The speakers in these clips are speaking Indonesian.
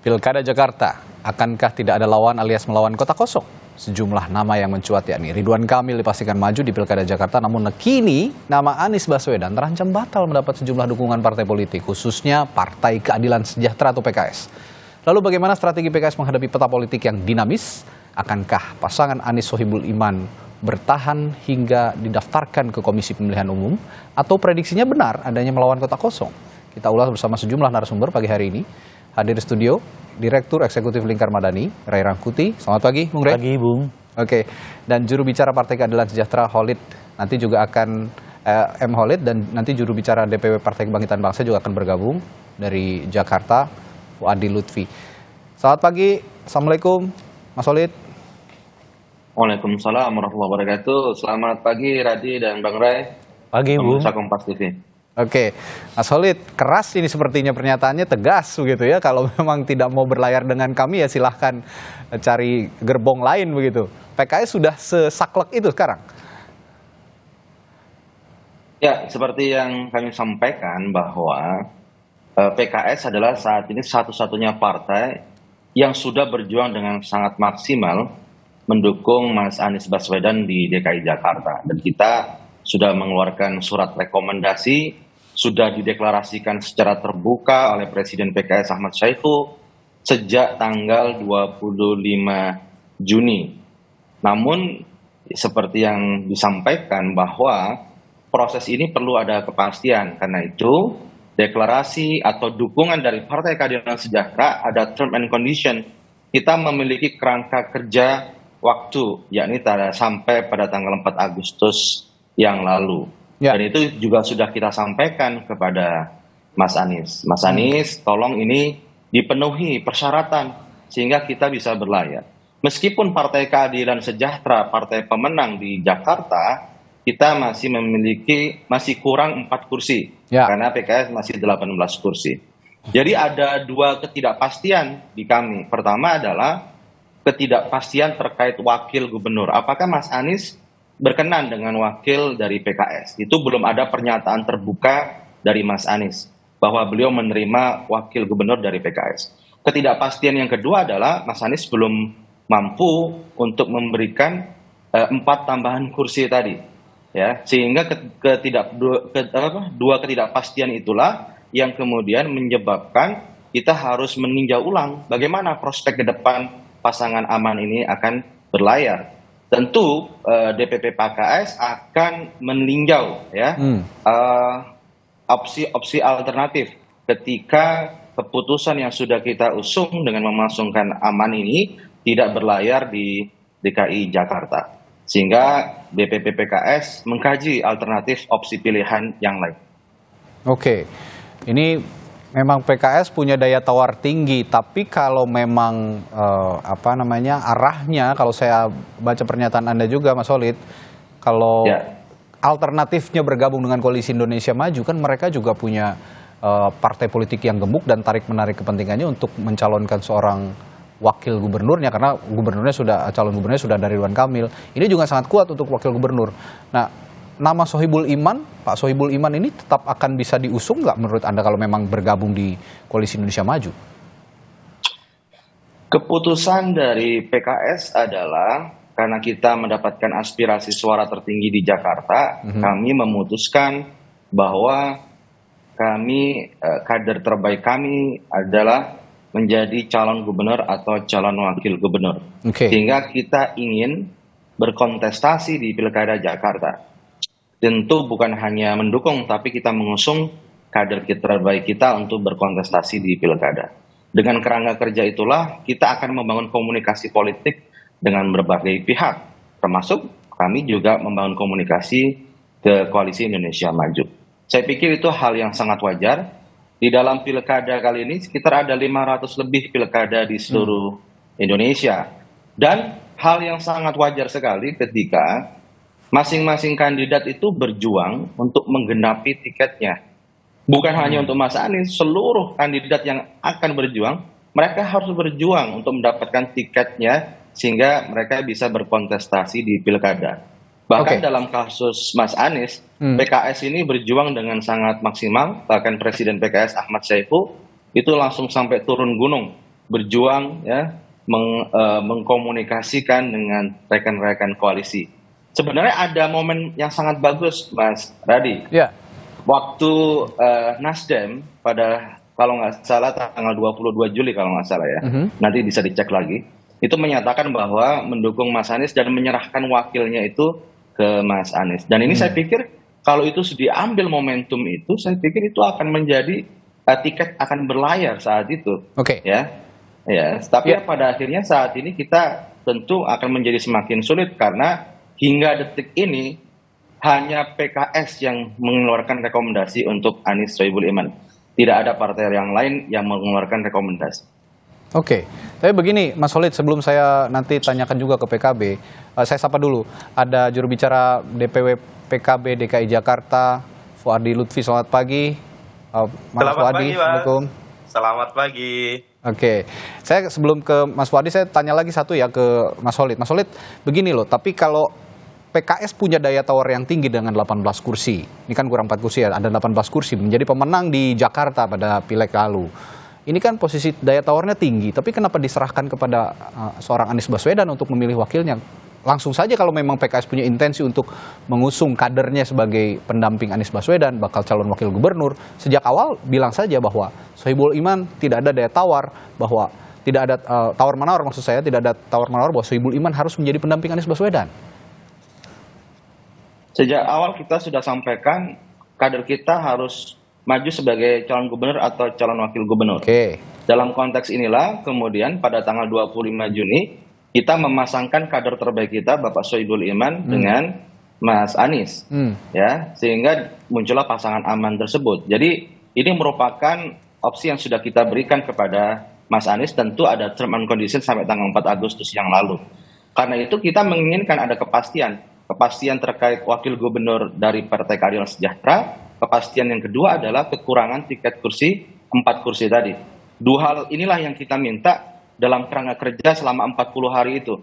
Pilkada Jakarta, akankah tidak ada lawan alias melawan kota kosong? Sejumlah nama yang mencuat yakni Ridwan Kamil dipastikan maju di Pilkada Jakarta, namun kini nama Anies Baswedan terancam batal mendapat sejumlah dukungan partai politik, khususnya Partai Keadilan Sejahtera atau PKS. Lalu bagaimana strategi PKS menghadapi peta politik yang dinamis? Akankah pasangan Anies Sohibul Iman bertahan hingga didaftarkan ke Komisi Pemilihan Umum? Atau prediksinya benar adanya melawan kota kosong? Kita ulas bersama sejumlah narasumber pagi hari ini. Hadir di studio, Direktur Eksekutif Lingkar Madani, Ray Rangkuti. Selamat pagi, Bung Ray. Pagi, Bung. Oke, dan juru bicara Partai Keadilan Sejahtera, Khalid, nanti juga akan Khalid, dan nanti juru bicara DPW Partai Kebangkitan Bangsa juga akan bergabung dari Jakarta, Fuadi Lutfi. Selamat pagi, Assalamualaikum, Mas Khalid. Waalaikumsalam warahmatullahi wabarakatuh. Selamat pagi, Radi dan Bang Ray. Pagi, Bung. Pemirsa Kompas TV. Oke, Mas Khalid, keras ini sepertinya pernyataannya, tegas begitu ya. Kalau memang tidak mau berlayar dengan kami ya silahkan cari gerbong lain begitu. PKS sudah sesaklek itu sekarang? Ya, seperti yang kami sampaikan bahwa PKS adalah saat ini satu-satunya partai yang sudah berjuang dengan sangat maksimal mendukung Mas Anies Baswedan di DKI Jakarta. Dan kita sudah mengeluarkan surat rekomendasi, sudah dideklarasikan secara terbuka oleh Presiden PKS Ahmad Saiku sejak tanggal 25 Juni. Namun seperti yang disampaikan bahwa proses ini perlu ada kepastian. Karena itu deklarasi atau dukungan dari Partai Keadilan Sejahtera ada term and condition. Kita memiliki kerangka kerja waktu, yakni sampai pada tanggal 4 Agustus yang lalu. Ya. Dan itu juga sudah kita sampaikan kepada Mas Anies. Mas Anies, tolong ini dipenuhi persyaratan sehingga kita bisa berlayar. Meskipun Partai Keadilan Sejahtera, partai pemenang di Jakarta, kita masih kurang 4 kursi. Ya. Karena PKS masih 18 kursi. Jadi ada dua ketidakpastian di kami. Pertama adalah ketidakpastian terkait wakil gubernur. Apakah Mas Anies berkenan dengan wakil dari PKS? Itu belum ada pernyataan terbuka dari Mas Anies bahwa beliau menerima wakil gubernur dari PKS. Ketidakpastian yang kedua adalah Mas Anies belum mampu untuk memberikan 4 tambahan kursi tadi, ya, sehingga dua ketidakpastian itulah yang kemudian menyebabkan kita harus meninjau ulang bagaimana prospek ke depan pasangan aman ini akan berlayar. Tentu DPP PKS akan meninjau ya opsi-opsi alternatif ketika keputusan yang sudah kita usung dengan memasukkan aman ini tidak berlayar di DKI Jakarta. Sehingga DPP PKS mengkaji alternatif opsi pilihan yang lain. Oke, ini memang PKS punya daya tawar tinggi, tapi kalau memang arahnya, kalau saya baca pernyataan Anda juga, Mas Khalid, kalau alternatifnya bergabung dengan Koalisi Indonesia Maju, kan mereka juga punya partai politik yang gemuk dan tarik-menarik kepentingannya untuk mencalonkan seorang wakil gubernurnya, karena calon gubernurnya sudah dari Ridwan Kamil. Ini juga sangat kuat untuk wakil gubernur. Nah, nama Sohibul Iman, Pak Sohibul Iman ini tetap akan bisa diusung nggak menurut Anda kalau memang bergabung di Koalisi Indonesia Maju? Keputusan dari PKS adalah karena kita mendapatkan aspirasi suara tertinggi di Jakarta, kami memutuskan bahwa kader terbaik kami adalah menjadi calon gubernur atau calon wakil gubernur. Sehingga kita ingin berkontestasi di Pilkada Jakarta. Tentu bukan hanya mendukung, tapi kita mengusung kader terbaik kita untuk berkontestasi di Pilkada. Dengan kerangka kerja itulah kita akan membangun komunikasi politik dengan berbagai pihak, termasuk kami juga membangun komunikasi ke Koalisi Indonesia Maju. Saya pikir itu hal yang sangat wajar. Di dalam Pilkada kali ini sekitar ada 500 lebih pilkada di seluruh Indonesia. Dan hal yang sangat wajar sekali ketika masing-masing kandidat itu berjuang untuk menggenapi tiketnya. Bukan hanya untuk Mas Anies, seluruh kandidat yang akan berjuang, mereka harus berjuang untuk mendapatkan tiketnya sehingga mereka bisa berkontestasi di Pilkada. Bahkan dalam kasus Mas Anies, PKS ini berjuang dengan sangat maksimal. Bahkan Presiden PKS Ahmad Saiku itu langsung sampai turun gunung berjuang ya mengkomunikasikan dengan rekan-rekan koalisi. Sebenarnya ada momen yang sangat bagus, Mas Radi. Ya. Waktu Nasdem pada kalau nggak salah tanggal 22 Juli kalau nggak salah ya, nanti bisa dicek lagi, itu menyatakan bahwa mendukung Mas Anies dan menyerahkan wakilnya itu ke Mas Anies. Dan ini saya pikir kalau itu diambil momentum itu, saya pikir itu akan menjadi tiket akan berlayar saat itu. Oke. Ya, tapi pada akhirnya saat ini kita tentu akan menjadi semakin sulit karena hingga detik ini hanya PKS yang mengeluarkan rekomendasi untuk Anies Sohibul Iman. Tidak ada partai yang lain yang mengeluarkan rekomendasi. Oke, tapi begini Mas Holid, sebelum saya nanti tanyakan juga ke PKB, saya sapa dulu. Ada juru bicara DPW PKB DKI Jakarta, Fuadi Lutfi. Selamat pagi. Mas Fuadi, Assalamualaikum. Selamat pagi. Oke, saya sebelum ke Mas Fuadi, saya tanya lagi satu ya ke Mas Holid. Mas Holid, begini loh, tapi kalau PKS punya daya tawar yang tinggi dengan 18 kursi, ini kan kurang 4 kursi ya, ada 18 kursi, menjadi pemenang di Jakarta pada Pileg lalu. Ini kan posisi daya tawarnya tinggi, tapi kenapa diserahkan kepada seorang Anies Baswedan untuk memilih wakilnya? Langsung saja kalau memang PKS punya intensi untuk mengusung kadernya sebagai pendamping Anies Baswedan, bakal calon wakil gubernur, sejak awal bilang saja bahwa Sohibul Iman tidak ada daya tawar, bahwa tidak ada tawar-menawar, maksud saya tidak ada tawar-menawar bahwa Sohibul Iman harus menjadi pendamping Anies Baswedan. Sejak awal kita sudah sampaikan kader kita harus maju sebagai calon gubernur atau calon wakil gubernur. Oke. Dalam konteks inilah kemudian pada tanggal 25 Juni kita memasangkan kader terbaik kita Bapak Sohibul Iman dengan Mas Anies. Ya, sehingga muncullah pasangan aman tersebut. Jadi ini merupakan opsi yang sudah kita berikan kepada Mas Anies, tentu ada term and condition sampai tanggal 4 Agustus yang lalu. Karena itu kita menginginkan ada kepastian terkait wakil gubernur dari Partai Keadilan Sejahtera. Kepastian yang kedua adalah kekurangan tiket kursi 4 kursi tadi. Dua hal inilah yang kita minta dalam kerangka kerja selama 40 hari itu.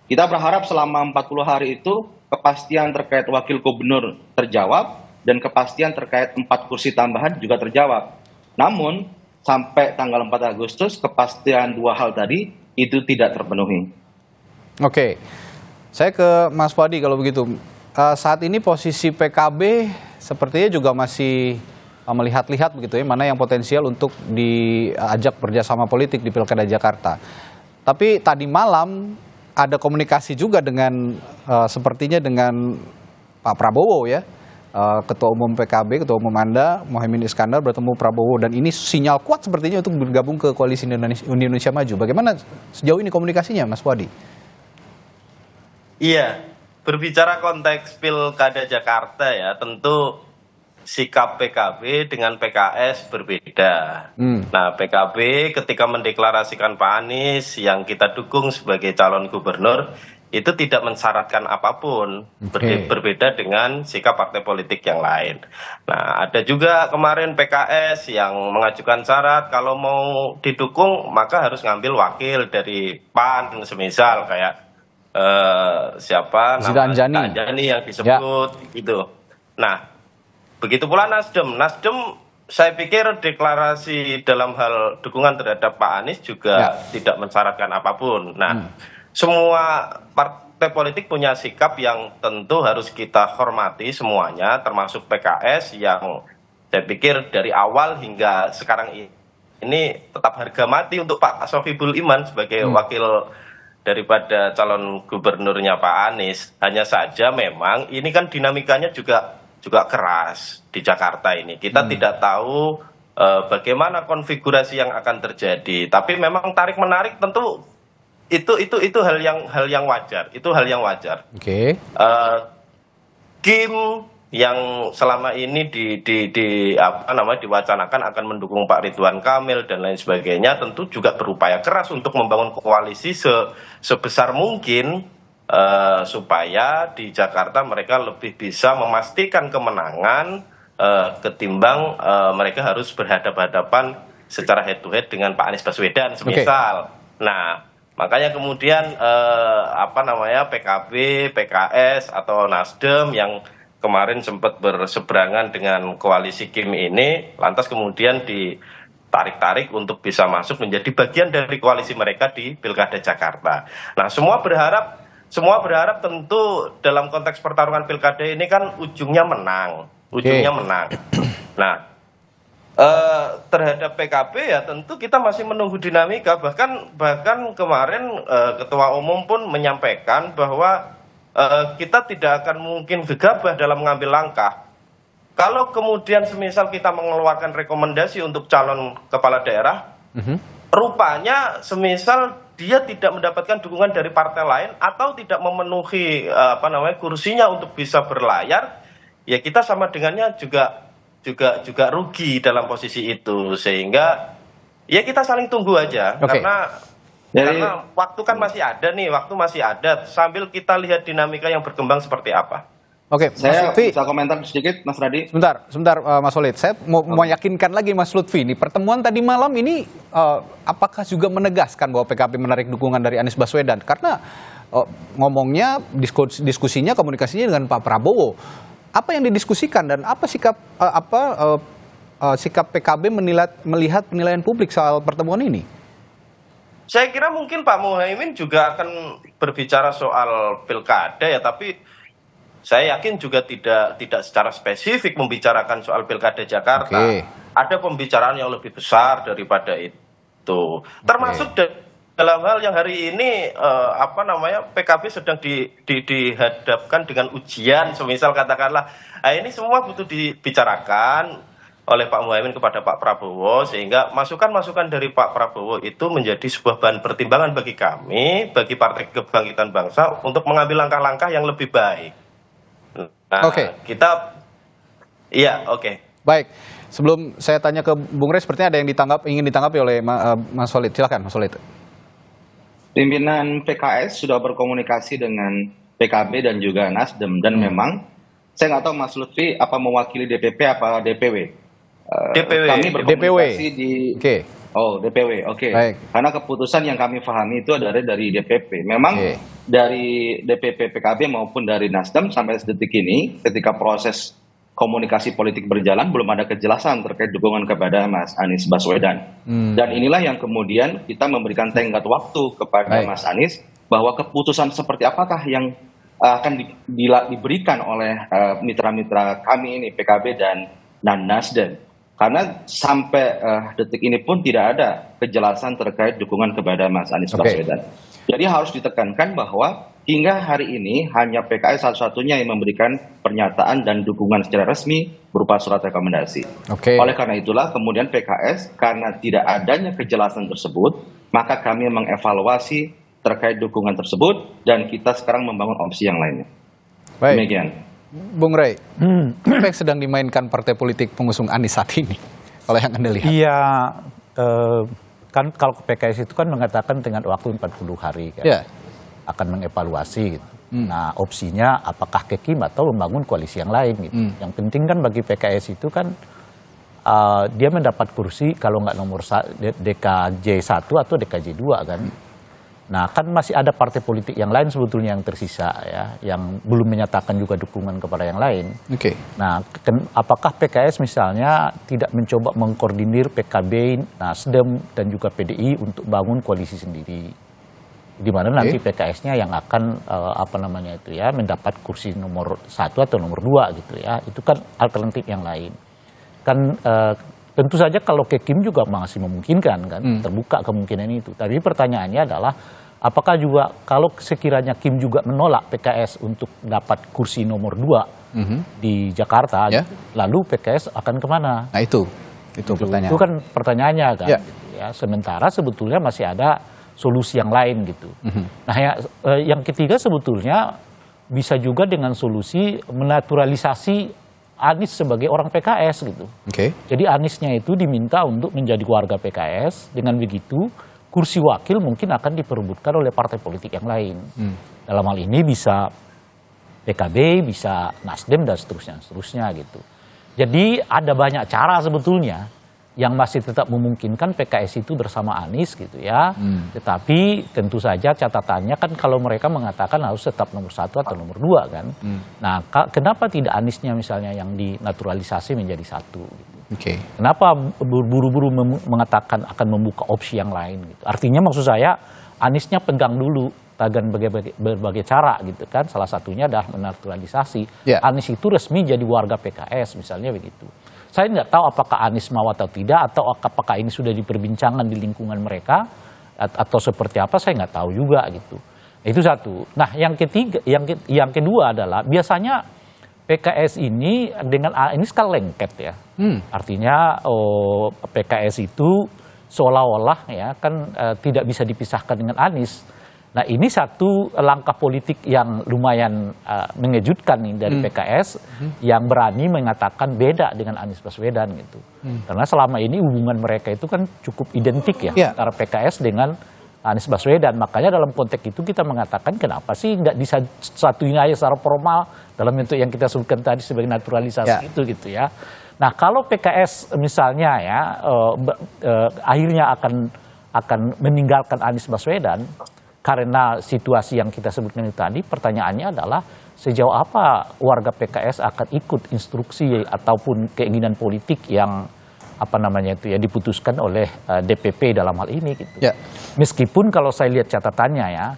Kita berharap selama 40 hari itu kepastian terkait wakil gubernur terjawab dan kepastian terkait 4 kursi tambahan juga terjawab. Namun sampai tanggal 4 Agustus kepastian dua hal tadi itu tidak terpenuhi. Oke. Saya ke Mas Fuadi kalau begitu. Saat ini posisi PKB sepertinya juga masih melihat-lihat begitu ya, mana yang potensial untuk diajak kerjasama politik di Pilkada Jakarta. Tapi tadi malam ada komunikasi juga dengan sepertinya dengan Pak Prabowo ya, Ketua Umum PKB, Ketua Umum Anda, Mohaimin Iskandar bertemu Prabowo, dan ini sinyal kuat sepertinya untuk bergabung ke Koalisi Indonesia Maju. Bagaimana sejauh ini komunikasinya, Mas Fuadi? Iya, berbicara konteks Pilkada Jakarta ya, tentu sikap PKB dengan PKS berbeda. Nah, PKB ketika mendeklarasikan Pak Anies yang kita dukung sebagai calon gubernur, itu tidak mensyaratkan apapun, berbeda dengan sikap partai politik yang lain. Nah, ada juga kemarin PKS yang mengajukan syarat kalau mau didukung maka harus ngambil wakil dari PAN, semisal kayak siapa nama Anjani yang disebut gitu. Nah, begitu pula Nasdem. Nasdem saya pikir deklarasi dalam hal dukungan terhadap Pak Anies juga tidak mensyaratkan apapun. Nah, semua partai politik punya sikap yang tentu harus kita hormati semuanya, termasuk PKS yang saya pikir dari awal hingga sekarang ini tetap harga mati untuk Pak Sohibul Iman sebagai wakil daripada calon gubernurnya Pak Anies. Hanya saja memang ini kan dinamikanya juga keras di Jakarta ini. Kita tidak tahu bagaimana konfigurasi yang akan terjadi. Tapi memang tarik menarik tentu itu hal yang wajar. Itu hal yang wajar. Oke. Kim yang selama ini diwacanakan akan mendukung Pak Ridwan Kamil dan lain sebagainya, tentu juga berupaya keras untuk membangun koalisi sebesar mungkin supaya di Jakarta mereka lebih bisa memastikan kemenangan ketimbang mereka harus berhadapan-hadapan secara head to head dengan Pak Anies Baswedan semisal. Nah, makanya kemudian PKB, PKS atau Nasdem yang kemarin sempat berseberangan dengan koalisi Kim ini, lantas kemudian tarik-tarik untuk bisa masuk menjadi bagian dari koalisi mereka di Pilkada Jakarta. Nah, semua berharap tentu dalam konteks pertarungan Pilkada ini kan ujungnya menang. Nah, terhadap PKB ya tentu kita masih menunggu dinamika. Bahkan kemarin Ketua Umum pun menyampaikan bahwa kita tidak akan mungkin gegabah dalam mengambil langkah. Kalau kemudian semisal kita mengeluarkan rekomendasi untuk calon kepala daerah, rupanya semisal dia tidak mendapatkan dukungan dari partai lain atau tidak memenuhi kursinya untuk bisa berlayar, ya kita sama dengannya juga rugi dalam posisi itu. Sehingga ya kita saling tunggu aja. Karena waktu kan masih ada, sambil kita lihat dinamika yang berkembang seperti apa. Oke, saya bisa komentar sedikit, Mas Radi. Sebentar, Mas Solid. Saya mau yakinkan lagi Mas Lutfi. Nih, pertemuan tadi malam ini apakah juga menegaskan bahwa PKB menarik dukungan dari Anies Baswedan? Karena ngomongnya, diskusinya, komunikasinya dengan Pak Prabowo. Apa yang didiskusikan dan apa sikap PKB melihat penilaian publik soal pertemuan ini? Saya kira mungkin Pak Muhaimin juga akan berbicara soal pilkada ya, tapi saya yakin juga tidak secara spesifik membicarakan soal Pilkada Jakarta. Ada pembicaraan yang lebih besar daripada itu. Termasuk dalam hal yang hari ini PKB sedang dihadapkan dengan ujian, semisal katakanlah ini semua butuh dibicarakan oleh Pak Muhaimin kepada Pak Prabowo, sehingga masukan-masukan dari Pak Prabowo itu menjadi sebuah bahan pertimbangan bagi kami, bagi Partai Kebangkitan Bangsa untuk mengambil langkah-langkah yang lebih baik. Nah, Baik, sebelum saya tanya ke Bung Rey, sepertinya ada yang ingin ditanggapi oleh Mas Solid. Silakan, Mas Solid. Pimpinan PKS sudah berkomunikasi dengan PKB dan juga Nasdem, dan memang saya nggak tahu Mas Lutfi apa mewakili DPP apa DPW. Kami berkomunikasi DPW, oke. Karena keputusan yang kami pahami itu adalah dari DPP. Memang dari DPP PKB maupun dari Nasdem sampai detik ini, ketika proses komunikasi politik berjalan, belum ada kejelasan terkait dukungan kepada Mas Anies Baswedan. Dan inilah yang kemudian kita memberikan tenggat waktu kepada Mas Anies, bahwa keputusan seperti apakah yang akan diberikan oleh mitra-mitra kami ini, PKB dan Nasdem. Karena sampai detik ini pun tidak ada kejelasan terkait dukungan kepada Mas Anies Baswedan. Jadi harus ditekankan bahwa hingga hari ini hanya PKS satu-satunya yang memberikan pernyataan dan dukungan secara resmi berupa surat rekomendasi. Oleh karena itulah kemudian PKS, karena tidak adanya kejelasan tersebut, maka kami mengevaluasi terkait dukungan tersebut dan kita sekarang membangun opsi yang lainnya. Demikian. Bung Rey, apa yang sedang dimainkan partai politik pengusung Anies saat ini, kalau yang Anda lihat? Iya, kan kalau PKS itu kan mengatakan dengan waktu 40 hari kan, akan mengevaluasi gitu. Nah, opsinya apakah ke Kim atau membangun koalisi yang lain gitu. Yang penting kan bagi PKS itu kan dia mendapat kursi kalau nggak nomor DKJ 1 atau DKJ 2 kan. Nah, kan masih ada partai politik yang lain sebetulnya yang tersisa ya, yang belum menyatakan juga dukungan kepada yang lain. Nah, apakah PKS misalnya tidak mencoba mengkoordinir PKB, Nasdem dan juga PDI untuk bangun koalisi sendiri, di mana nanti PKS-nya yang akan mendapat kursi nomor 1 atau nomor 2 gitu ya. Itu kan alternatif yang lain. Kan tentu saja kalau ke Kim juga masih memungkinkan kan, terbuka kemungkinan itu. Tapi pertanyaannya adalah apakah juga kalau sekiranya Kim juga menolak PKS untuk dapat kursi nomor 2 di Jakarta, lalu PKS akan kemana? Nah itu pertanyaan. Itu kan pertanyaannya kan. Gitu ya. Sementara sebetulnya masih ada solusi yang lain gitu. Nah yang ketiga sebetulnya bisa juga dengan solusi menaturalisasi Anies sebagai orang PKS gitu. Jadi Aniesnya itu diminta untuk menjadi warga PKS, dengan begitu kursi wakil mungkin akan diperebutkan oleh partai politik yang lain. Dalam hal ini bisa PKB, bisa Nasdem dan seterusnya gitu. Jadi ada banyak cara sebetulnya yang masih tetap memungkinkan PKS itu bersama Anies gitu ya. Tetapi tentu saja catatannya kan kalau mereka mengatakan harus tetap nomor 1 atau nomor 2 kan. Nah kenapa tidak Aniesnya misalnya yang dinaturalisasi menjadi 1 gitu. Kenapa buru-buru mengatakan akan membuka opsi yang lain? Gitu. Artinya maksud saya Aniesnya pegang dulu tagan berbagai cara gitu kan. Salah satunya adalah menaturalisasi. Anies itu resmi jadi warga PKS misalnya begitu. Saya nggak tahu apakah Anies mau atau tidak, atau apakah ini sudah diperbincangkan di lingkungan mereka atau seperti apa, saya nggak tahu juga gitu. Itu satu. Nah, yang ketiga, yang kedua adalah biasanya PKS ini dengan Anies kan lengket ya. Artinya PKS itu seolah-olah ya kan tidak bisa dipisahkan dengan Anies. Nah, ini satu langkah politik yang lumayan mengejutkan nih dari PKS yang berani mengatakan beda dengan Anies Baswedan gitu. Karena selama ini hubungan mereka itu kan cukup identik ya antara PKS dengan Anies Baswedan. Makanya dalam konteks itu kita mengatakan kenapa sih nggak disatuin aja secara formal dalam bentuk yang kita sebutkan tadi sebagai naturalisasi itu gitu ya. Nah, kalau PKS misalnya ya akhirnya akan meninggalkan Anies Baswedan karena situasi yang kita sebutkan itu tadi, pertanyaannya adalah sejauh apa warga PKS akan ikut instruksi ataupun keinginan politik yang diputuskan oleh DPP dalam hal ini gitu. Meskipun kalau saya lihat catatannya ya,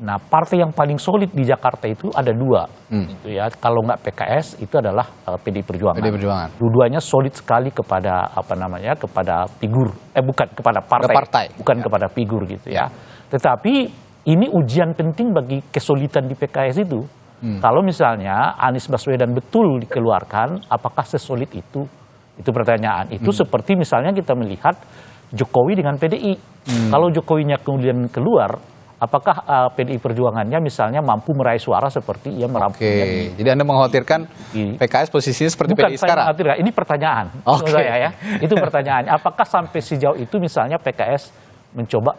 nah partai yang paling solid di Jakarta itu ada dua, gitu ya. Kalau nggak PKS itu adalah PDI Perjuangan. Dua-duanya solid sekali kepada kepada figur, bukan kepada partai. Bukan kepada figur gitu ya. Tetapi ini ujian penting bagi kesolidan di PKS itu. Kalau misalnya Anies Baswedan betul dikeluarkan, apakah sesolid itu? Itu pertanyaan. Itu seperti misalnya kita melihat Jokowi dengan PDI. Kalau Jokowinya kemudian keluar, apakah PDI Perjuangannya misalnya mampu meraih suara seperti ia merampungnya? Jadi Anda mengkhawatirkan PKS posisinya seperti PDI sekarang? Ini pertanyaan. Saya ya. Itu pertanyaan. Apakah sampai sejauh itu misalnya PKS mencoba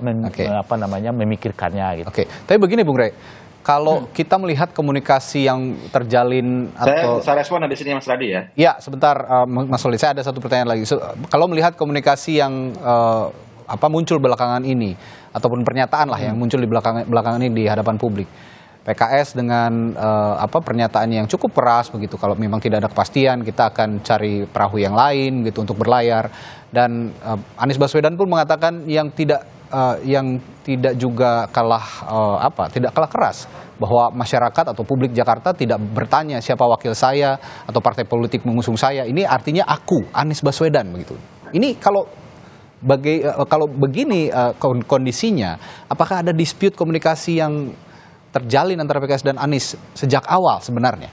memikirkannya gitu. Tapi begini Bung Rey, kalau kita melihat komunikasi yang terjalin saya respon di sini Mas Radi ya. Ya, sebentar Mas Solid, saya ada satu pertanyaan lagi. Kalau melihat komunikasi yang muncul belakangan ini ataupun pernyataan lah yang muncul di belakangan ini di hadapan publik. PKS dengan pernyataan yang cukup keras begitu, kalau memang tidak ada kepastian kita akan cari perahu yang lain gitu untuk berlayar, dan Anies Baswedan pun mengatakan yang tidak juga tidak kalah keras bahwa masyarakat atau publik Jakarta tidak bertanya siapa wakil saya atau partai politik mengusung saya, ini artinya aku Anies Baswedan begitu. Ini kalau begini kondisinya, apakah ada dispute komunikasi yang terjalin antara PKS dan Anies sejak awal sebenarnya?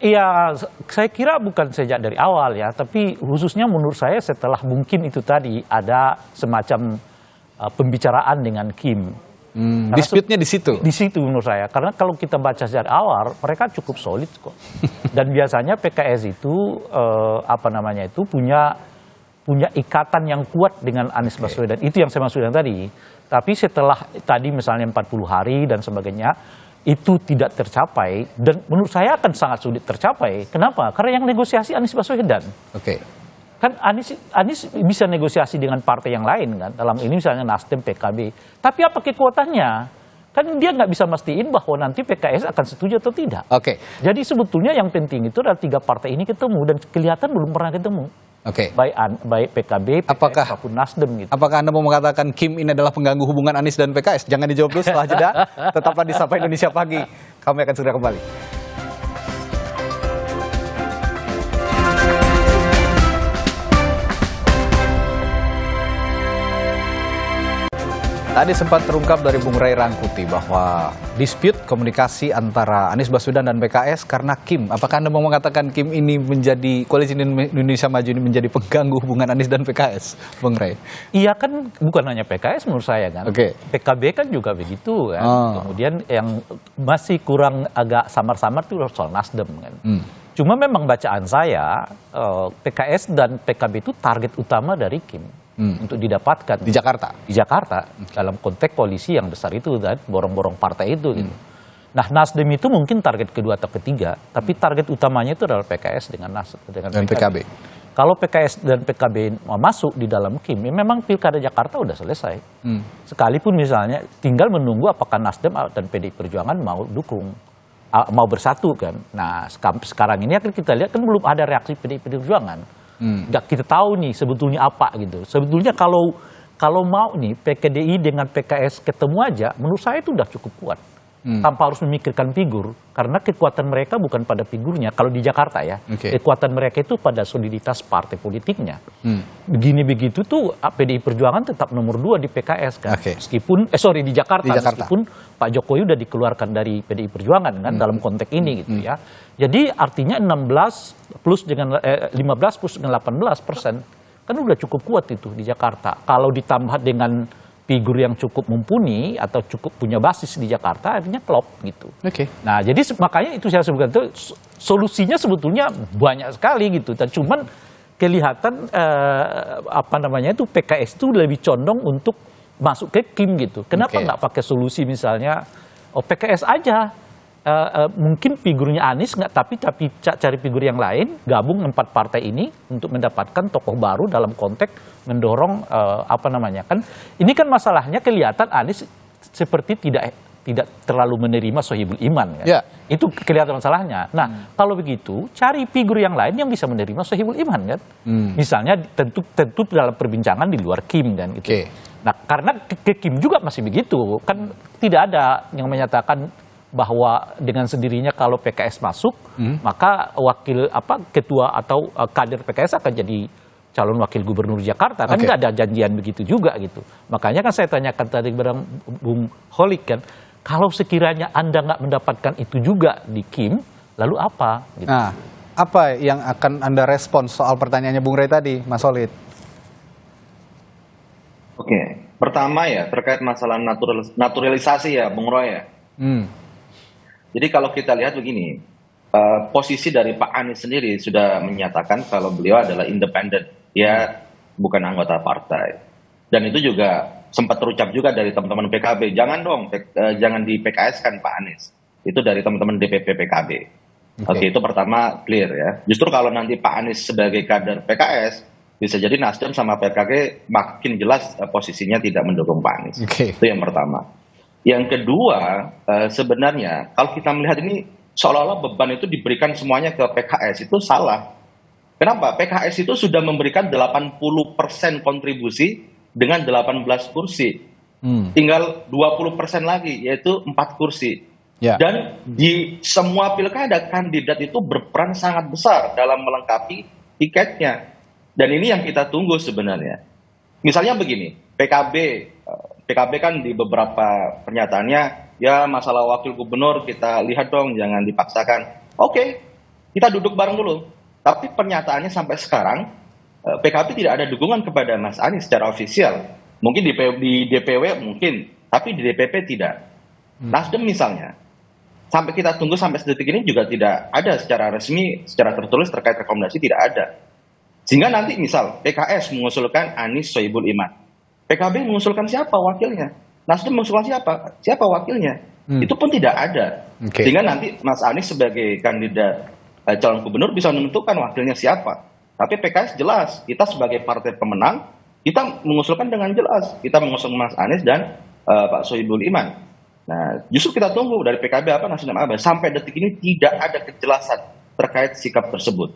Iya, saya kira bukan sejak dari awal ya, tapi khususnya menurut saya setelah mungkin itu tadi ada semacam pembicaraan dengan Kim. Dispute-nya di situ? Di situ menurut saya, karena kalau kita baca sejak awal mereka cukup solid kok. Dan biasanya PKS itu punya ikatan yang kuat dengan Anies Baswedan. Itu yang saya maksudkan tadi. Tapi setelah tadi misalnya 40 hari dan sebagainya, itu tidak tercapai. Dan menurut saya akan sangat sulit tercapai. Kenapa? Karena yang negosiasi Anies Baswedan. Kan Anies bisa negosiasi dengan partai yang lain kan. Dalam ini misalnya Nasdem, PKB. Tapi apa kekuatannya? Kan dia nggak bisa mastiin bahwa nanti PKS akan setuju atau tidak. Jadi sebetulnya yang penting itu adalah tiga partai ini ketemu. Dan kelihatan belum pernah ketemu. Baik PKB, PKS maupun Nasdem gitu. Apakah Anda mau mengatakan Kim ini adalah pengganggu hubungan Anies dan PKS? Jangan dijawab dulu, setelah jeda. Tetaplah di Sapa Indonesia Pagi. Kami akan segera kembali. Tadi sempat terungkap dari Bung Ray Rangkuti bahwa dispute komunikasi antara Anies Baswedan dan PKS karena Kim. Apakah Anda mau mengatakan Kim ini menjadi Koalisi Indonesia Maju ini menjadi pengganggu hubungan Anies dan PKS, Bung Ray? Iya kan, bukan hanya PKS menurut saya kan. PKB kan juga begitu kan. Kemudian yang masih kurang agak samar-samar itu soal Nasdem kan. Cuma memang bacaan saya PKS dan PKB itu target utama dari Kim. Untuk didapatkan di Jakarta dalam konteks koalisi yang besar itu dan borong-borong partai itu gitu. Nah, Nasdem itu mungkin target kedua atau ketiga, tapi target utamanya itu adalah PKS dengan PKB. Kalau PKS dan PKB masuk di dalam Kim, memang pilkada Jakarta udah selesai. Sekalipun misalnya tinggal menunggu apakah Nasdem dan PDI Perjuangan mau dukung, mau bersatu kan. Nah, sekarang ini akan kita lihat kan belum ada reaksi PDI Perjuangan. Nggak kita tahu nih sebetulnya apa gitu. Sebetulnya kalau mau nih PKDI dengan PKS ketemu aja, menurut saya itu udah cukup kuat. Tanpa harus memikirkan figur, karena kekuatan mereka bukan pada figurnya. Kalau di Jakarta ya, kekuatan mereka itu pada soliditas partai politiknya. Begini begitu tuh PDI Perjuangan tetap nomor 2 di PKS kan. Meskipun di Jakarta, meskipun Pak Jokowi udah dikeluarkan dari PDI Perjuangan kan dalam konteks ini gitu ya. Jadi artinya 15 plus dengan 18% kan udah cukup kuat itu di Jakarta. Kalau ditambah dengan figur yang cukup mumpuni atau cukup punya basis di Jakarta, artinya klop gitu. Nah, jadi makanya itu saya sebutkan itu solusinya sebetulnya banyak sekali gitu. Dan cuman kelihatan itu PKS itu lebih condong untuk masuk ke Kim gitu. Kenapa nggak pakai solusi misalnya PKS aja? Mungkin figurnya Anies nggak, tapi cari figur yang lain, gabung 4 partai ini untuk mendapatkan tokoh baru dalam konteks mendorong kan ini kan masalahnya kelihatan Anies seperti tidak terlalu menerima Sohibul Iman kan. Itu kelihatan masalahnya. Nah, kalau begitu cari figur yang lain yang bisa menerima Sohibul Iman kan. Misalnya tentu dalam perbincangan di luar Kim kan gitu. Nah, karena ke Kim juga masih begitu kan, tidak ada yang menyatakan bahwa dengan sendirinya kalau PKS masuk maka ketua atau kader PKS akan jadi calon wakil gubernur Jakarta kan. Nggak ada janjian begitu juga gitu. Makanya kan saya tanyakan tadi kepada Bung Holik kan, kalau sekiranya Anda nggak mendapatkan itu juga di Kim, lalu apa gitu. Nah, apa yang akan Anda respons soal pertanyaannya Bung Rey tadi, Mas Holik? Pertama ya terkait masalah naturalisasi ya Bung Roy ya. Jadi kalau kita lihat begini, posisi dari Pak Anies sendiri sudah menyatakan kalau beliau adalah independen, dia bukan anggota partai. Dan itu juga sempat terucap juga dari teman-teman PKB, jangan dong, jangan di PKS kan Pak Anies. Itu dari teman-teman DPP PKB. Itu pertama clear ya. Justru kalau nanti Pak Anies sebagai kader PKS, bisa jadi Nasdem sama PKB makin jelas posisinya tidak mendukung Pak Anies. Itu yang pertama. Yang kedua, sebenarnya kalau kita melihat ini seolah-olah beban itu diberikan semuanya ke PKS, itu salah. Kenapa? PKS itu sudah memberikan 80% kontribusi dengan 18 kursi. Tinggal 20% lagi, yaitu 4 kursi. Dan di semua pilkada, kandidat itu berperan sangat besar dalam melengkapi tiketnya. Dan ini yang kita tunggu sebenarnya. Misalnya begini, PKB kan di beberapa pernyataannya, ya masalah wakil gubernur kita lihat dong, jangan dipaksakan. Kita duduk bareng dulu. Tapi pernyataannya sampai sekarang, PKB tidak ada dukungan kepada Mas Anies secara ofisial. Mungkin di DPW mungkin, tapi di DPP tidak. Nasdem misalnya, sampai kita tunggu sampai detik ini juga tidak ada secara resmi, secara tertulis terkait rekomendasi tidak ada. Sehingga nanti misal PKS mengusulkan Anies Sohibul Iman. PKB mengusulkan siapa wakilnya? Nasdem mengusulkan siapa wakilnya? Itu pun tidak ada. Sehingga nanti Mas Anies sebagai kandidat calon gubernur bisa menentukan wakilnya siapa. Tapi PKS jelas, kita sebagai partai pemenang, kita mengusulkan dengan jelas. Kita mengusung Mas Anies dan Pak Sohibul Iman. Nah, justru kita tunggu dari PKB apa, Nasdem apa. Sampai detik ini tidak ada kejelasan terkait sikap tersebut.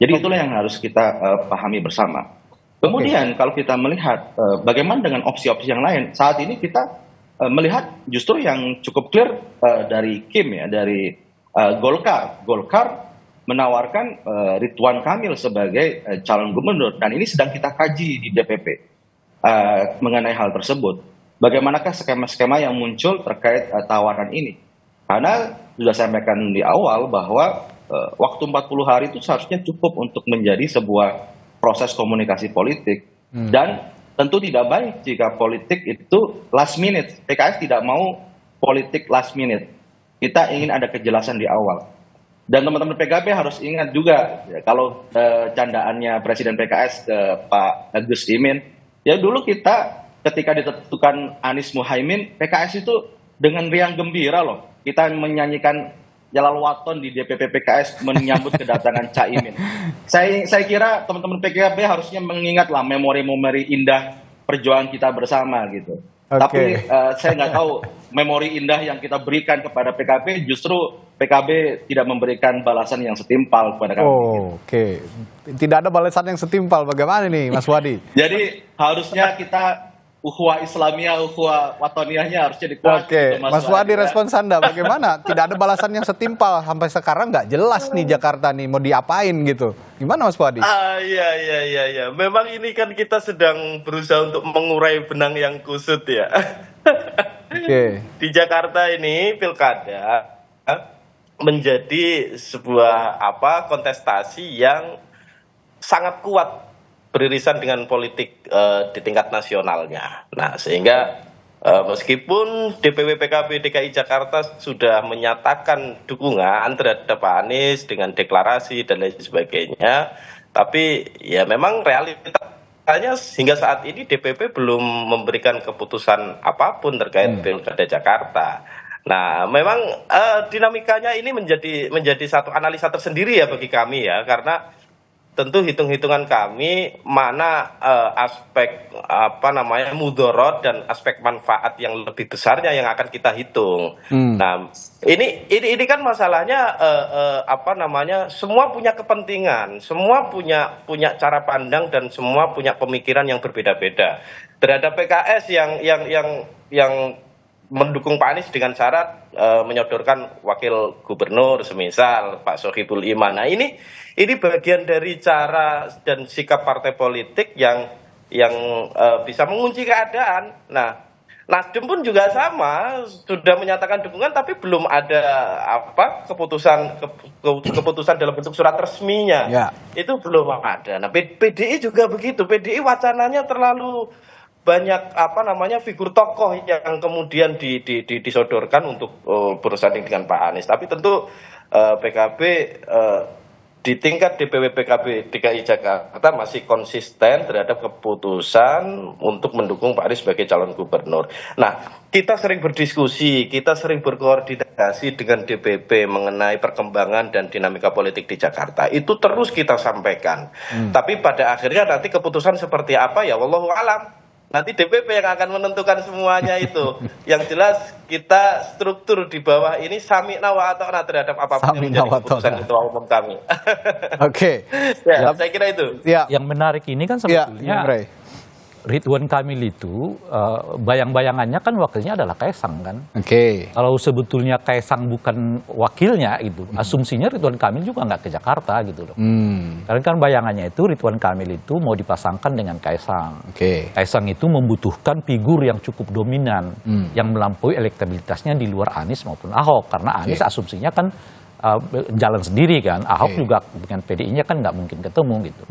Jadi itulah yang harus kita pahami bersama. Kemudian kalau kita melihat bagaimana dengan opsi-opsi yang lain, saat ini kita melihat justru yang cukup clear dari Kim ya, dari Golkar. Golkar menawarkan Ridwan Kamil sebagai calon gubernur, dan ini sedang kita kaji di DPP mengenai hal tersebut. Bagaimanakah skema-skema yang muncul terkait tawaran ini? Karena sudah saya sampaikan di awal bahwa waktu 40 hari itu seharusnya cukup untuk menjadi sebuah proses komunikasi politik. Dan tentu tidak baik jika politik itu last minute. PKS tidak mau politik last minute. Kita ingin ada kejelasan di awal. Dan teman-teman PKB harus ingat juga, ya, kalau candaannya Presiden PKS ke Pak Gus Imin, ya dulu kita ketika ditentukan Anies Muhaimin, PKS itu dengan riang gembira loh. Kita menyanyikan Jalal Waton di DPP PKS menyambut kedatangan Caimin. Saya kira teman-teman PKB harusnya mengingatlah memori-memori indah perjuangan kita bersama gitu. Tapi saya nggak tahu memori indah yang kita berikan kepada PKB, justru PKB tidak memberikan balasan yang setimpal kepada kami. Oke. Tidak ada balasan yang setimpal. Bagaimana nih Mas Wadi? Jadi harusnya kita ukhuwah Islamiyah, ukhuwah watoniyahnya harusnya dikuatkan. Oke, Mas Wadi respons Anda bagaimana? Tidak ada balasan yang setimpal sampai sekarang, nggak jelas nih Jakarta nih mau diapain gitu. Gimana Mas Wadi? Iya. Memang ini kan kita sedang berusaha untuk mengurai benang yang kusut ya. Oke. Di Jakarta ini pilkada menjadi sebuah kontestasi yang sangat kuat beririsan dengan politik di tingkat nasionalnya. Nah, sehingga meskipun DPW PKB DKI Jakarta sudah menyatakan dukungan terhadap Pak Anies dengan deklarasi dan lain sebagainya, tapi ya memang realitanya hingga saat ini DPP belum memberikan keputusan apapun terkait pilkada Jakarta. Nah, memang dinamikanya ini menjadi satu analisa tersendiri ya bagi kami ya, karena tentu hitung-hitungan kami mana aspek mudorot dan aspek manfaat yang lebih besarnya yang akan kita hitung. Nah, ini kan masalahnya semua punya kepentingan, semua punya cara pandang dan semua punya pemikiran yang berbeda-beda. Terhadap PKS yang mendukung Pak Anies dengan syarat menyodorkan wakil gubernur semisal Pak Sohibul Iman. Nah, ini bagian dari cara dan sikap partai politik yang bisa mengunci keadaan. Nah, Nasdem pun juga sama, sudah menyatakan dukungan tapi belum ada keputusan dalam bentuk surat resminya. Ya. Itu belum ada. Nah, PDI juga begitu. PDI wacananya terlalu banyak figur tokoh yang kemudian disodorkan untuk bersanding dengan Pak Anies. Tapi tentu PKB di tingkat DPW PKB DKI Jakarta masih konsisten terhadap keputusan untuk mendukung Pak Anies sebagai calon gubernur. Nah, kita sering berdiskusi, kita sering berkoordinasi dengan DPP mengenai perkembangan dan dinamika politik di Jakarta. Itu terus kita sampaikan. Tapi pada akhirnya nanti keputusan seperti apa ya wallahu alam. Nanti DPP yang akan menentukan semuanya itu. Yang jelas kita struktur di bawah ini sami'na wa ata'na terhadap apapun yang menjadi keputusan ketua umum kami. Oke. Ya, saya kira itu. Ya. Yang menarik ini kan sebetulnya Ridwan Kamil itu bayang-bayangannya kan wakilnya adalah Kaisang kan. Oke. Kalau sebetulnya Kaisang bukan wakilnya itu, asumsinya Ridwan Kamil juga nggak ke Jakarta gitu loh. Karena kan bayangannya itu Ridwan Kamil itu mau dipasangkan dengan Kaisang. Oke. Kaisang itu membutuhkan figur yang cukup dominan, yang melampaui elektabilitasnya di luar Anies maupun Ahok. Karena Anies asumsinya kan jalan sendiri kan, Ahok juga dengan PDI-nya kan nggak mungkin ketemu gitu.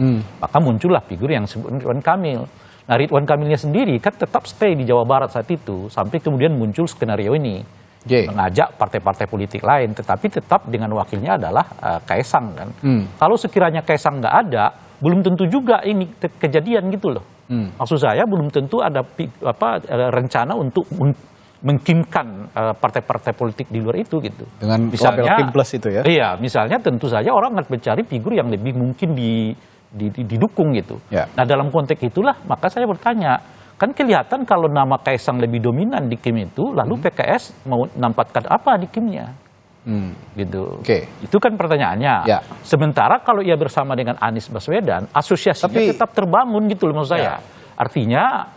Maka muncullah figur yang disebut Ridwan Kamil. Nah, Ridwan Kamilnya sendiri kan tetap stay di Jawa Barat saat itu sampai kemudian muncul skenario ini mengajak partai-partai politik lain, tetapi tetap dengan wakilnya adalah Kaisang kan. Kalau sekiranya Kaisang nggak ada, belum tentu juga ini kejadian gitu loh. Maksud saya belum tentu ada rencana untuk mengkimkan partai-partai politik di luar itu gitu. Dengan misalnya Kim Plus itu ya? Iya, misalnya tentu saja orang akan mencari figur yang lebih mungkin didukung gitu. Ya. Nah, dalam konteks itulah maka saya bertanya, kan kelihatan kalau nama Kaisang lebih dominan di Kim itu, lalu PKS mau nampatkan apa di Kimnya? Gitu. Itu kan pertanyaannya. Ya. Sementara kalau ia bersama dengan Anies Baswedan, asosiasinya tetap terbangun gitu loh maksud saya. Artinya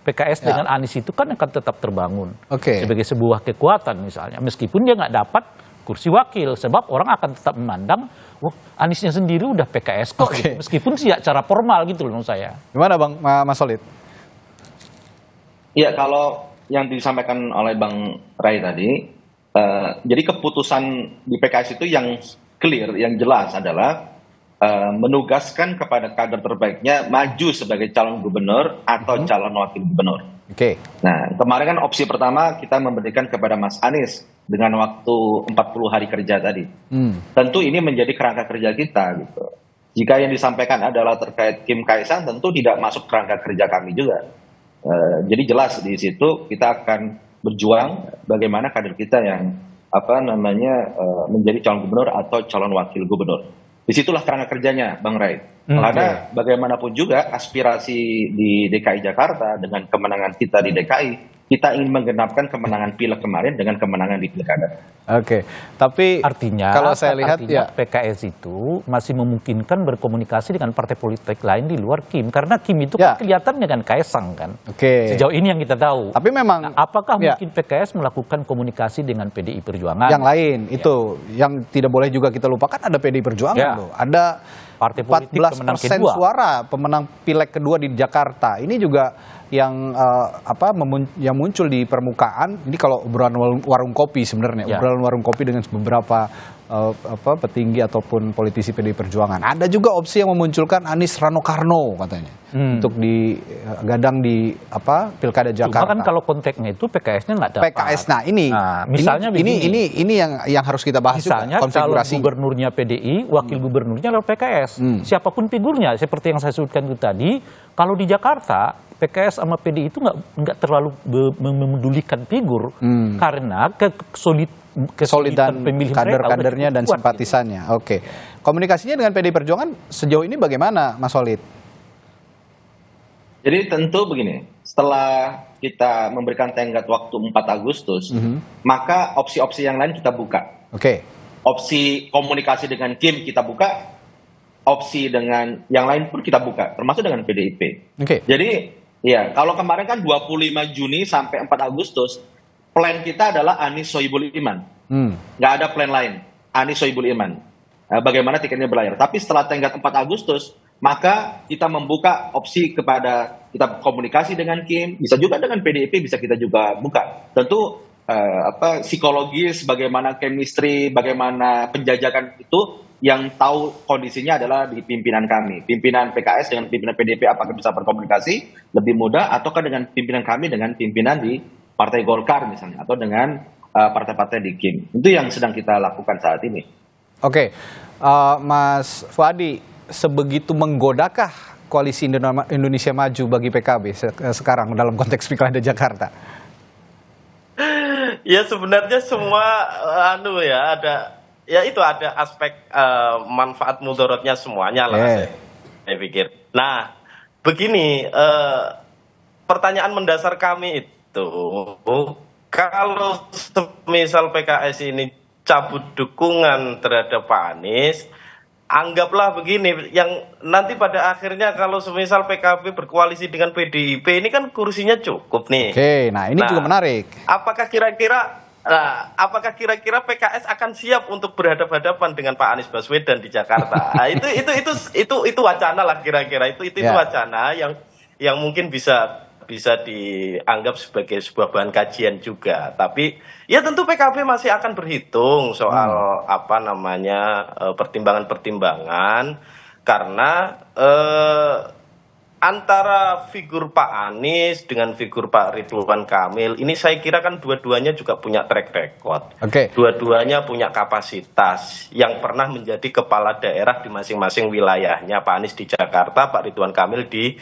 PKS dengan Anies itu kan akan tetap terbangun sebagai sebuah kekuatan misalnya, meskipun dia nggak dapat kursi wakil, sebab orang akan tetap memandang, wah Aniesnya sendiri udah PKS kok, gitu. Meskipun sih secara formal gitu loh menurut saya. Gimana Bang Mas Solid? Ya, kalau yang disampaikan oleh Bang Ray tadi, jadi keputusan di PKS itu yang clear, yang jelas adalah menugaskan kepada kader terbaiknya maju sebagai calon gubernur atau calon wakil gubernur. Nah, kemarin kan opsi pertama kita memberikan kepada Mas Anies dengan waktu 40 hari kerja tadi. Tentu ini menjadi kerangka kerja kita gitu. Jika yang disampaikan adalah terkait Kim Kaisang, tentu tidak masuk kerangka kerja kami juga. Jadi jelas di situ kita akan berjuang bagaimana kader kita yang menjadi calon gubernur atau calon wakil gubernur. Disitulah kerangka kerjanya, Bang Ray. Karena bagaimanapun juga aspirasi di DKI Jakarta dengan kemenangan kita di DKI, kita ingin menggenapkan kemenangan pileg kemarin dengan kemenangan di pilkada. Oke, tapi Artinya, kalau saya lihat ya PKS itu masih memungkinkan berkomunikasi dengan partai politik lain di luar Kim, karena Kim itu kan kelihatan dengan Kaisang kan. Oke. Sejauh ini yang kita tahu. Tapi memang Apakah mungkin PKS melakukan komunikasi dengan PDI Perjuangan? yang lain itu yang tidak boleh juga kita lupakan, ada PDI Perjuangan loh. Ada partai politik pemenang 14% kedua. suara pemenang pileg kedua di Jakarta. Ini juga yang yang muncul di permukaan. Ini kalau obrolan warung kopi sebenarnya, obrolan warung kopi dengan beberapa petinggi ataupun politisi PDI Perjuangan. Ada juga opsi yang memunculkan Anies Rano Karno katanya untuk digadang di Pilkada Jakarta. Cuma kan kalau konteksnya itu PKS-nya nggak dapat. PKS, nah ini, misalnya ini yang harus kita bahas misalnya juga, konfigurasi. Calon gubernurnya PDI, wakil gubernurnya adalah PKS. Siapapun figurnya, seperti yang saya sebutkan itu tadi, kalau di Jakarta PKS sama PDI itu nggak terlalu memedulikan figur karena kesulitan pemilih kader-kadernya dan simpatisannya. Gitu. Oke, komunikasinya dengan PDI Perjuangan sejauh ini bagaimana, Mas Walid? Jadi tentu begini, setelah kita memberikan tenggat waktu 4 Agustus, maka opsi-opsi yang lain kita buka. Oke. Opsi komunikasi dengan Kim kita buka, opsi dengan yang lain pun kita buka, termasuk dengan PDIP. Oke. Jadi ya, kalau kemarin kan 25 Juni sampai 4 Agustus, plan kita adalah Anies Sohibul Iman. Nggak ada plan lain, Anies Sohibul Iman. Bagaimana tiketnya berlayar. Tapi setelah tenggat 4 Agustus, maka kita membuka opsi kepada, kita komunikasi dengan Kim, bisa juga dengan PDIP, bisa kita juga buka. Tentu psikologis, bagaimana chemistry, bagaimana penjajakan itu, yang tahu kondisinya adalah di pimpinan kami. Pimpinan PKS dengan pimpinan PDIP apakah bisa berkomunikasi lebih mudah, ataukah dengan pimpinan kami dengan pimpinan di Partai Golkar misalnya, atau dengan partai-partai di Kim. Itu yang sedang kita lakukan saat ini. Oke, Mas Fuadi, sebegitu menggodakah koalisi Indonesia Maju bagi PKB sekarang dalam konteks Pilkada Jakarta? Ya sebenarnya semua ada aspek manfaat mudorotnya semuanya lah saya pikir. Nah begini, pertanyaan mendasar kami itu, kalau misal PKS ini cabut dukungan terhadap Pak Anies, anggaplah begini, yang nanti pada akhirnya kalau semisal PKB berkoalisi dengan PDIP, ini kan kursinya cukup nih. Oke, nah ini juga menarik. Apakah kira-kira PKS akan siap untuk berhadapan-hadapan dengan Pak Anies Baswedan di Jakarta? Nah, itu wacana lah kira-kira, itu wacana yang mungkin bisa dianggap sebagai sebuah bahan kajian juga. Tapi ya tentu PKB masih akan berhitung soal pertimbangan-pertimbangan, karena antara figur Pak Anies dengan figur Pak Ridwan Kamil ini saya kira kan dua-duanya juga punya track record. Dua-duanya punya kapasitas yang pernah menjadi kepala daerah di masing-masing wilayahnya. Pak Anies di Jakarta, Pak Ridwan Kamil di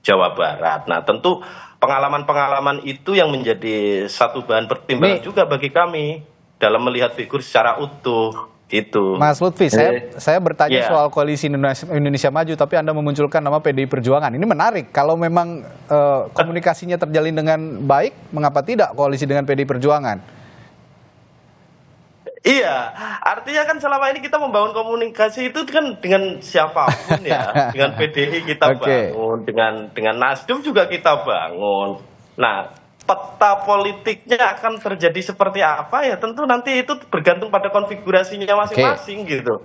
Jawa Barat. Nah tentu pengalaman-pengalaman itu yang menjadi satu bahan pertimbangan juga bagi kami dalam melihat figur secara utuh. Itu. Mas Lutfi, saya bertanya soal koalisi Indonesia Maju, tapi Anda memunculkan nama PDI Perjuangan. Ini menarik. Kalau memang komunikasinya terjalin dengan baik, mengapa tidak koalisi dengan PDI Perjuangan? Iya, artinya kan selama ini kita membangun komunikasi itu kan dengan siapapun ya, dengan PDI kita bangun, dengan Nasdem juga kita bangun. Nah, peta politiknya akan terjadi seperti apa ya tentu nanti itu bergantung pada konfigurasinya masing-masing gitu.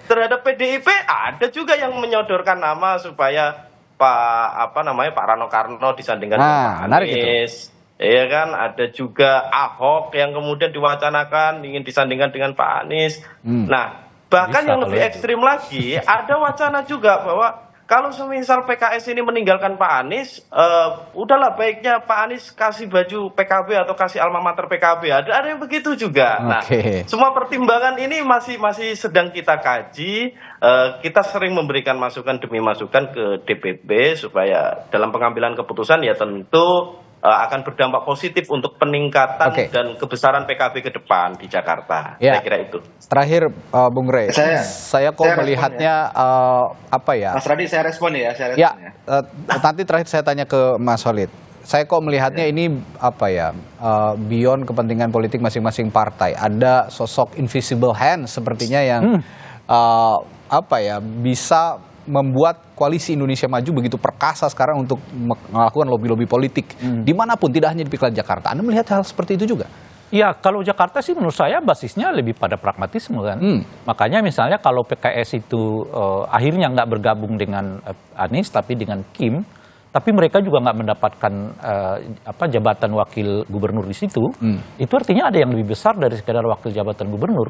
Terhadap PDIP ada juga yang menyodorkan nama supaya Pak Rano Karno disandingkan dengan Pak Anies. Iya kan, ada juga Ahok yang kemudian diwacanakan ingin disandingkan dengan Pak Anies. Nah, bahkan yang lebih ekstrim lagi, ada wacana juga bahwa kalau semisal PKS ini meninggalkan Pak Anies, udahlah baiknya Pak Anies kasih baju PKB atau kasih alma mater PKB. Ada yang begitu juga. Nah, semua pertimbangan ini masih sedang kita kaji. Kita sering memberikan masukan demi masukan ke DPP supaya dalam pengambilan keputusan ya tentu akan berdampak positif untuk peningkatan dan kebesaran PKB ke depan di Jakarta. Saya kira itu. Terakhir, Bung Rey, saya melihatnya Mas Radhi, saya respon ya. Nanti terakhir saya tanya ke Mas Khalid. Saya kok melihatnya ini beyond kepentingan politik masing-masing partai. Ada sosok invisible hand sepertinya yang bisa membuat koalisi Indonesia Maju begitu perkasa sekarang untuk melakukan lobby-lobby politik dimanapun, tidak hanya di Pilkada Jakarta. Anda melihat hal seperti itu juga? Ya, kalau Jakarta sih menurut saya basisnya lebih pada pragmatisme kan. Makanya misalnya kalau PKS itu akhirnya nggak bergabung dengan Anies tapi dengan Kim, tapi mereka juga nggak mendapatkan jabatan wakil gubernur di situ, itu artinya ada yang lebih besar dari sekedar wakil jabatan gubernur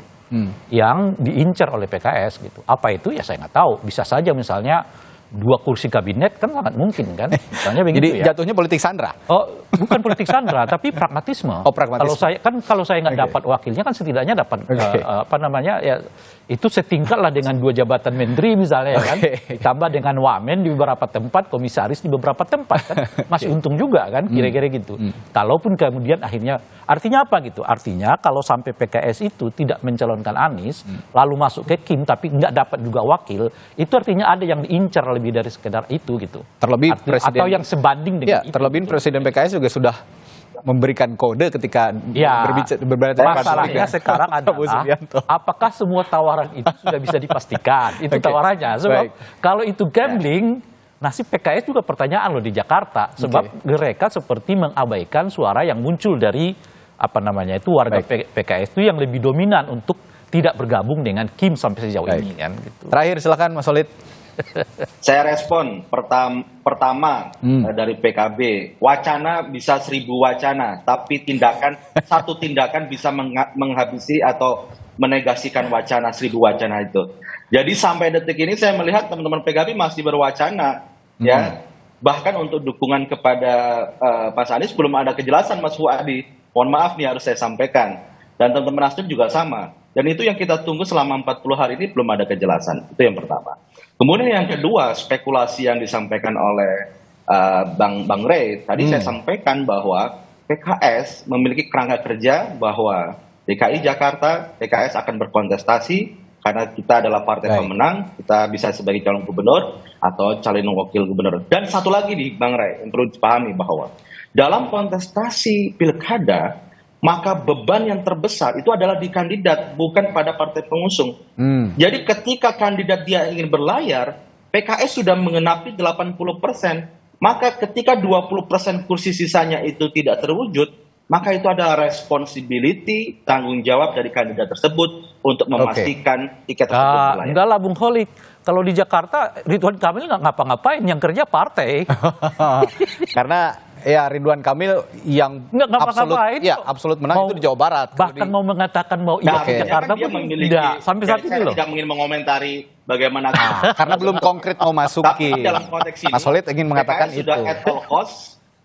yang diincar oleh PKS gitu. Apa itu ya saya nggak tahu. Bisa saja misalnya 2 kursi kabinet kan sangat mungkin kan. Misalnya begitu. Jadi jatuhnya politik sandra? Oh, bukan politik sandra, tapi pragmatisme. Oh, pragmatisme. Kalau saya nggak dapat wakilnya kan setidaknya dapat itu setingkat lah dengan 2 jabatan menteri misalnya kan. Ditambah dengan wamen di beberapa tempat, komisaris di beberapa tempat kan. Masih untung juga kan kira-kira gitu. Kalaupun kemudian akhirnya artinya apa gitu? Artinya kalau sampai PKS itu tidak mencalonkan Anies lalu masuk ke Kim tapi nggak dapat juga wakil, itu artinya ada yang diincar lebih dari sekedar itu gitu. Terlebih presiden, atau yang sebanding dengan itu. Terlebih Presiden PKS juga sudah memberikan kode ketika berbicara. Masalahnya sekarang adalah apakah semua tawaran itu sudah bisa dipastikan? Itu tawarannya. Sebab kalau itu gambling, nasib PKS juga pertanyaan loh di Jakarta. Sebab mereka seperti mengabaikan suara yang muncul dari warga PKS itu yang lebih dominan untuk tidak bergabung dengan Kim sampai sejauh ini kan. Gitu. Terakhir silakan Mas Khalid. Saya respon pertama dari PKB, wacana bisa 1000 wacana, tapi satu tindakan bisa menghabisi atau menegasikan wacana 1000 wacana itu. Jadi sampai detik ini saya melihat teman-teman PKB masih berwacana, ya. Bahkan untuk dukungan kepada Mas Anies belum ada kejelasan, Mas Fuadi. Mohon maaf nih harus saya sampaikan. Dan teman-teman Nasdem juga sama. Dan itu yang kita tunggu selama 40 hari ini belum ada kejelasan. Itu yang pertama. Kemudian yang kedua, spekulasi yang disampaikan oleh Bang Rey. Tadi saya sampaikan bahwa PKS memiliki kerangka kerja bahwa DKI Jakarta, PKS akan berkontestasi karena kita adalah partai pemenang, kita bisa sebagai calon gubernur atau calon wakil gubernur. Dan satu lagi nih Bang Rey, yang perlu dipahami bahwa dalam kontestasi pilkada, maka beban yang terbesar itu adalah di kandidat, bukan pada partai pengusung. Jadi ketika kandidat dia ingin berlayar, PKS sudah mengenapi 80%, maka ketika 20% kursi sisanya itu tidak terwujud, maka itu adalah responsibility, tanggung jawab dari kandidat tersebut untuk memastikan tiket tersebut berlayar. Enggak lah Bung Khalid, kalau di Jakarta Ridwan Kamil nggak ngapa-ngapain, yang kerja partai. Karena ya Ridwan Kamil yang absolut menang itu di Jawa Barat. Bahkan mau mengatakan mau ikut ke Jakarta pun tidak. Sampai saat ini loh. Saya tidak ingin mengomentari bagaimana. Karena belum konkret mau masuki. Dalam konteks ini, Mas Khalid ingin mengatakan itu. Sudah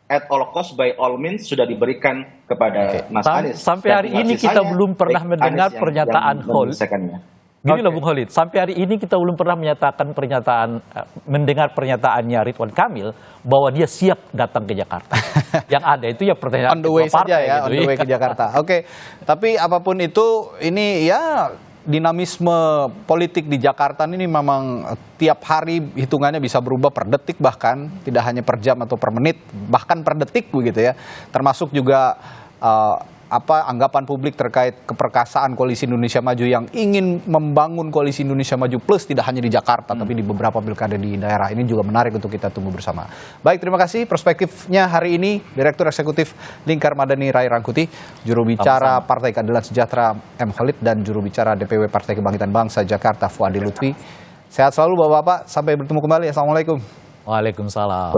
at all cost by all means sudah diberikan kepada Mas Anies. Sampai hari ini kita belum pernah mendengar pernyataan Khalid. Gini loh Bung Khalid, sampai hari ini kita belum pernah mendengar pernyataannya Ridwan Kamil bahwa dia siap datang ke Jakarta. Yang ada itu ya pertanyaan on the way saja ya, on the way ke Jakarta. Oke, tapi apapun itu, ini ya dinamisme politik di Jakarta ini memang tiap hari hitungannya bisa berubah per detik, bahkan tidak hanya per jam atau per menit, bahkan per detik begitu ya. Termasuk juga anggapan publik terkait keperkasaan Koalisi Indonesia Maju yang ingin membangun Koalisi Indonesia Maju Plus tidak hanya di Jakarta tapi di beberapa pilkada di daerah. Ini juga menarik untuk kita tunggu bersama. Baik, terima kasih perspektifnya hari ini Direktur Eksekutif Lingkar Madani Ray Rangkuti, juru bicara Partai Keadilan Sejahtera M. Khalid, dan juru bicara DPW Partai Kebangkitan Bangsa Jakarta Fuadi Lutfi. Sehat selalu Bapak-bapak, sampai bertemu kembali. Assalamualaikum. Waalaikumsalam.